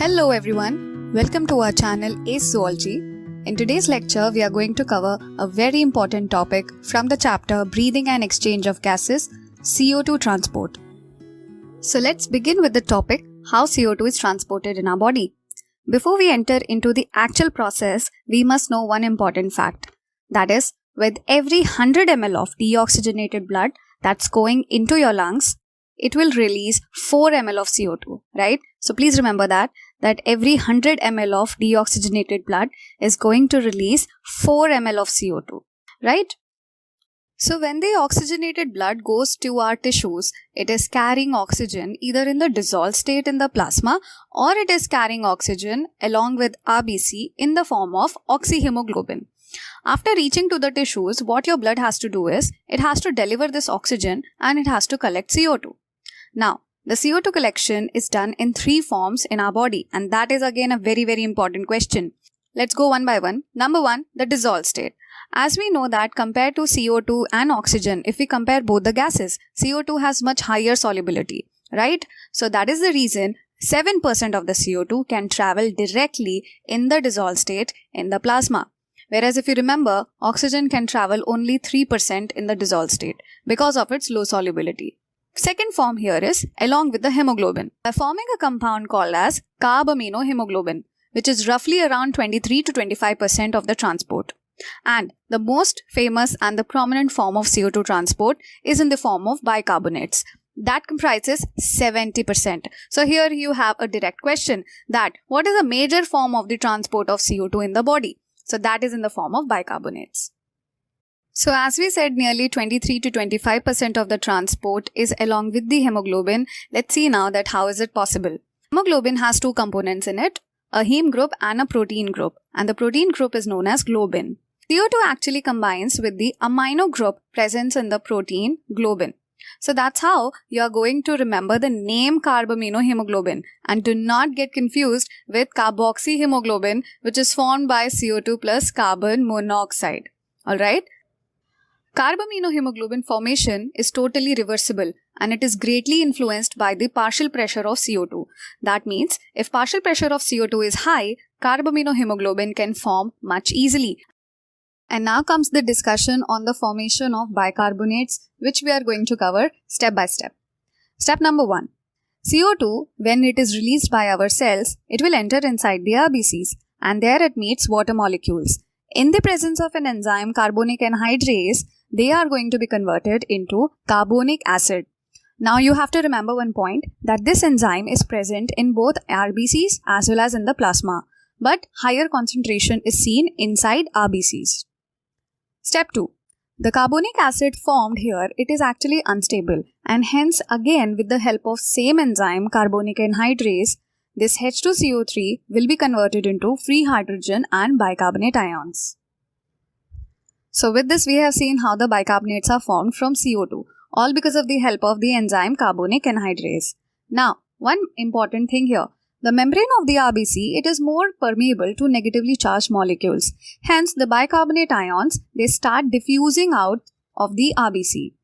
Hello everyone, welcome to our channel ACE Zoology. In today's lecture, we are going to cover a very important topic from the chapter Breathing and Exchange of Gases, CO2 Transport. So let's begin with the topic how CO2 is transported in our body. Before we enter into the actual process, we must know one important fact. That is, with every 100 ml of deoxygenated blood that's going into your lungs, it will release 4 ml of CO2, right? So please remember that every 100 ml of deoxygenated blood is going to release 4 ml of CO2, right? So when the oxygenated blood goes to our tissues, it is carrying oxygen either in the dissolved state in the plasma or it is carrying oxygen along with RBC in the form of oxyhemoglobin. After reaching to the tissues, what your blood has to do is, it has to deliver this oxygen and it has to collect CO2. Now, the CO2 collection is done in 3 forms in our body, and that is again a very important question. Let's go one by one. Number 1, the dissolved state. As we know that compared to CO2 and oxygen, if we compare both the gases, CO2 has much higher solubility, right? So that is the reason 7% of the CO2 can travel directly in the dissolved state in the plasma. Whereas if you remember, oxygen can travel only 3% in the dissolved state because of its low solubility. Second form here is along with the hemoglobin, by forming a compound called as carbaminohemoglobin, which is roughly around 23 to 25% of the transport. And the most famous and the prominent form of CO2 transport is in the form of bicarbonates. That comprises 70%. So here you have a direct question that what is a major form of the transport of CO2 in the body? So that is in the form of bicarbonates. So as we said, nearly 23 to 25% of the transport is along with the hemoglobin. Let's see now that how is it possible. Hemoglobin has 2 components in it, a heme group and a protein group, and the protein group is known as globin. CO2 actually combines with the amino group present in the protein globin. So that's how you are going to remember the name carbaminohemoglobin, and do not get confused with carboxyhemoglobin, which is formed by CO2 plus carbon monoxide. Alright? Carbaminohemoglobin formation is totally reversible and it is greatly influenced by the partial pressure of CO2. That means if partial pressure of CO2 is high, carbaminohemoglobin can form much easily. And now comes the discussion on the formation of bicarbonates, which we are going to cover step by step. Step number 1. CO2, when it is released by our cells, it will enter inside the RBCs and there it meets water molecules. In the presence of an enzyme carbonic anhydrase, they are going to be converted into carbonic acid. Now you have to remember one point, that this enzyme is present in both RBCs as well as in the plasma, but higher concentration is seen inside RBCs. Step 2. The carbonic acid formed here, it is actually unstable, and hence again with the help of same enzyme carbonic anhydrase, this H2CO3 will be converted into free hydrogen and bicarbonate ions. So with this we have seen how the bicarbonates are formed from CO2, all because of the help of the enzyme carbonic anhydrase. Now, one important thing here. The membrane of the RBC, it is more permeable to negatively charged molecules. Hence, the bicarbonate ions, they start diffusing out of the RBC.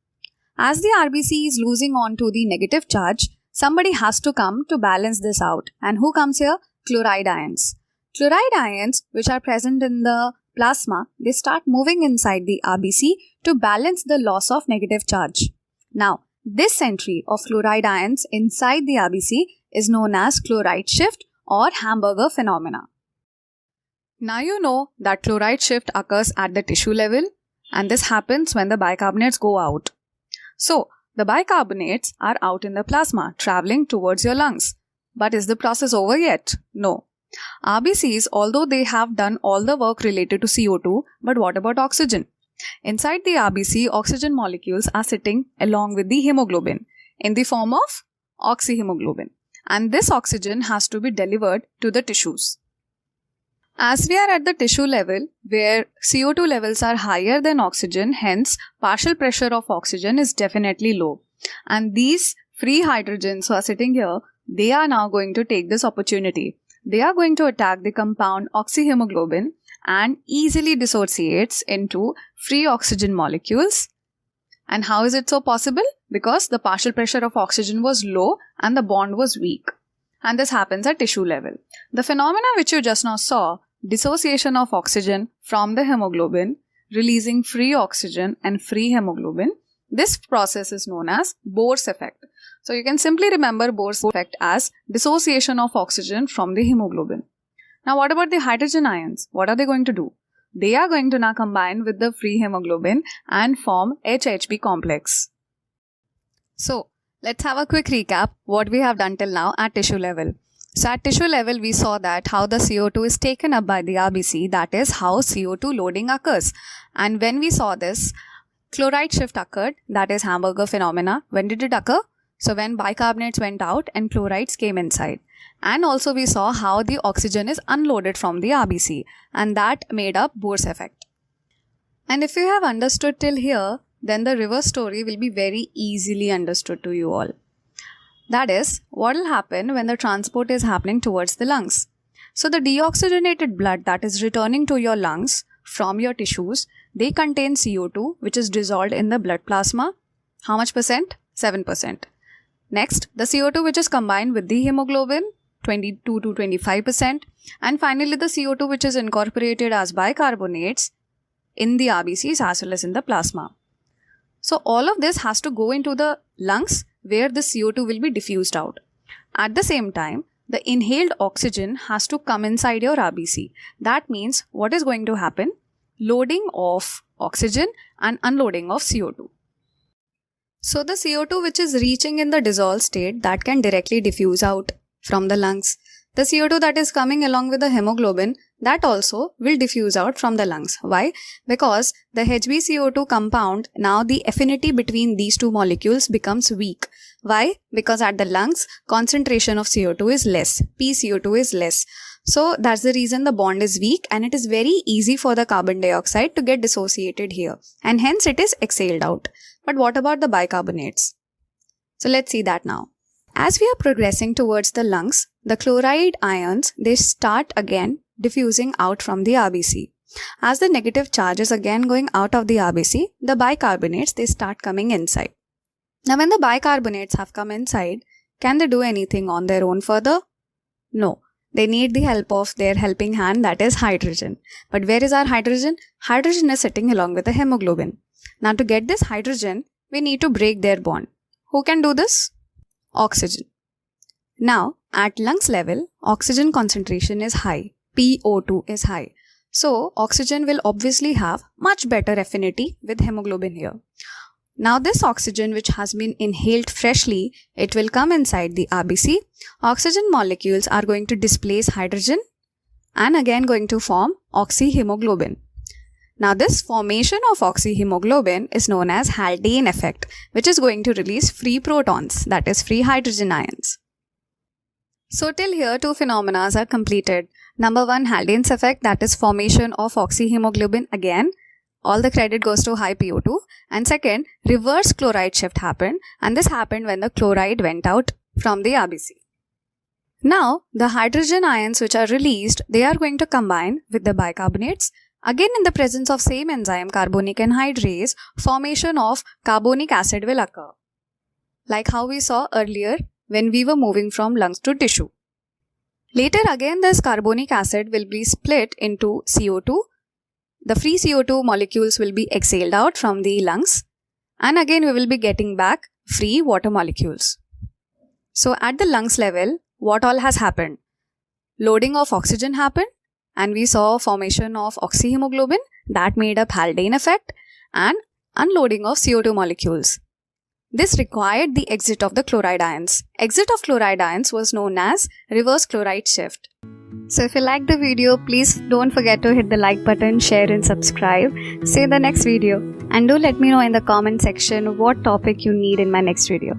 As the RBC is losing on to the negative charge, somebody has to come to balance this out. And who comes here? Chloride ions. Chloride ions, which are present in the plasma, they start moving inside the RBC to balance the loss of negative charge. Now, this entry of chloride ions inside the RBC is known as chloride shift or Hamburger phenomena. Now you know that chloride shift occurs at the tissue level, and this happens when the bicarbonates go out. So, the bicarbonates are out in the plasma, traveling towards your lungs. But is the process over yet? No. RBCs, although they have done all the work related to CO2, but what about oxygen? Inside the RBC, oxygen molecules are sitting along with the hemoglobin in the form of oxyhemoglobin. And this oxygen has to be delivered to the tissues. As we are at the tissue level, where CO2 levels are higher than oxygen, hence partial pressure of oxygen is definitely low. And these free hydrogens who are sitting here, they are now going to take this opportunity. They are going to attack the compound oxyhemoglobin and easily dissociates into free oxygen molecules. And how is it so possible? Because the partial pressure of oxygen was low and the bond was weak. and this happens at tissue level. The phenomena which you just now saw, dissociation of oxygen from the hemoglobin, releasing free oxygen and free hemoglobin, this process is known as Bohr's effect. So you can simply remember Bohr's effect as dissociation of oxygen from the hemoglobin. Now what about the hydrogen ions? What are they going to do? They are going to now combine with the free hemoglobin and form HHB complex. So let's have a quick recap what we have done till now at tissue level. So at tissue level, we saw that how the CO2 is taken up by the RBC, that is how CO2 loading occurs. And when we saw this, chloride shift occurred, that is Hamburger phenomena. When did it occur? So when bicarbonates went out and chlorides came inside. And also we saw how the oxygen is unloaded from the RBC, and that made up Bohr's effect. And if you have understood till here, then the reverse story will be very easily understood to you all. That is, what will happen when the transport is happening towards the lungs. So the deoxygenated blood that is returning to your lungs from your tissues, they contain CO2 which is dissolved in the blood plasma. How much percent? 7%. Next, the CO2 which is combined with the hemoglobin, 22 to 25%. And finally the CO2 which is incorporated as bicarbonates in the RBCs as well as in the plasma. So all of this has to go into the lungs where the CO2 will be diffused out. At the same time, the inhaled oxygen has to come inside your RBC. That means what is going to happen? Loading of oxygen and unloading of CO2. So the CO2 which is reaching in the dissolved state, that can directly diffuse out from the lungs. The CO2 that is coming along with the hemoglobin, that also will diffuse out from the lungs. Why? Because the HbCO2 compound, now the affinity between these two molecules becomes weak. Why? Because at the lungs, concentration of CO2 is less. pCO2 is less. So that's the reason the bond is weak, and it is very easy for the carbon dioxide to get dissociated here, and hence it is exhaled out. But what about the bicarbonates? So let's see that now. As we are progressing towards the lungs, the chloride ions, they start again diffusing out from the RBC. As the negative charge is again going out of the RBC, the bicarbonates, they start coming inside. Now when the bicarbonates have come inside, can they do anything on their own further? No. They need the help of their helping hand, that is hydrogen. But where is our hydrogen? Hydrogen is sitting along with the hemoglobin. Now to get this hydrogen, we need to break their bond. Who can do this? Oxygen. Now, at lungs level, oxygen concentration is high. PO2 is high. So, oxygen will obviously have much better affinity with hemoglobin here. Now, this oxygen which has been inhaled freshly, it will come inside the RBC. Oxygen molecules are going to displace hydrogen and again going to form oxyhemoglobin. Now, this formation of oxyhemoglobin is known as Haldane effect, which is going to release free protons, that is free hydrogen ions. So till here, two phenomena are completed. Number one, Haldane's effect, that is formation of oxyhemoglobin again. All the credit goes to high PO2. And second, reverse chloride shift happened, and this happened when the chloride went out from the RBC. Now, the hydrogen ions which are released, they are going to combine with the bicarbonates. Again, in the presence of same enzyme, carbonic anhydrase, formation of carbonic acid will occur. Like how we saw earlier when we were moving from lungs to tissue. Later again, this carbonic acid will be split into CO2. The free CO2 molecules will be exhaled out from the lungs. And again, we will be getting back free water molecules. So at the lungs level, what all has happened? Loading of oxygen happened. And we saw formation of oxyhemoglobin that made up Haldane effect and unloading of CO2 molecules. This required the exit of the chloride ions. Exit of chloride ions was known as reverse chloride shift. So if you liked the video, please don't forget to hit the like button, share and subscribe. See you in the next video. And do let me know in the comment section what topic you need in my next video.